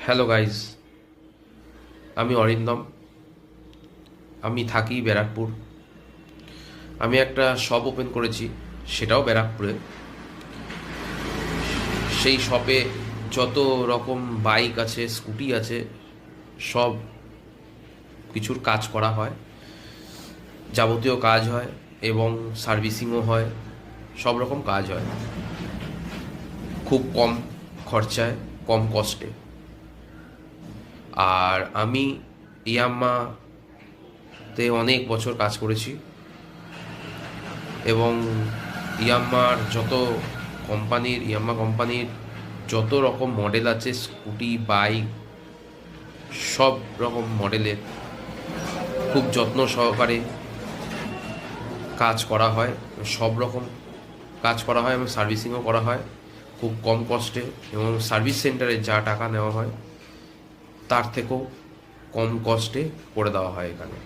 Hello guys, আমি অরিন্দম। আমি থাকি ব্যারাকপুর। আমি একটা শপ ওপেন করেছি, সেটাও ব্যারাকপুরে। সেই শপে যত রকম বাইক আছে, স্কুটি আছে, সব কিছুর কাজ করা হয়, যাবতীয় কাজ হয় এবং সার্ভিসিংও হয়, সব রকম কাজ হয় খুব কম খরচায়, কম কস্টে। আর আমি ইয়াম্মাতে অনেক বছর কাজ করেছি এবং ইয়াম্মা কোম্পানির যত রকম মডেল আছে, স্কুটি, বাইক, সব রকম মডেলের খুব যত্ন সহকারে কাজ করা হয়। সব রকম কাজ করা হয় এবং সার্ভিসিংও করা হয় খুব কম কস্টে, এবং সার্ভিস সেন্টারে যা টাকা নেওয়া হয় তার থেকেও কম কস্টে করে দেওয়া হয় এখানে।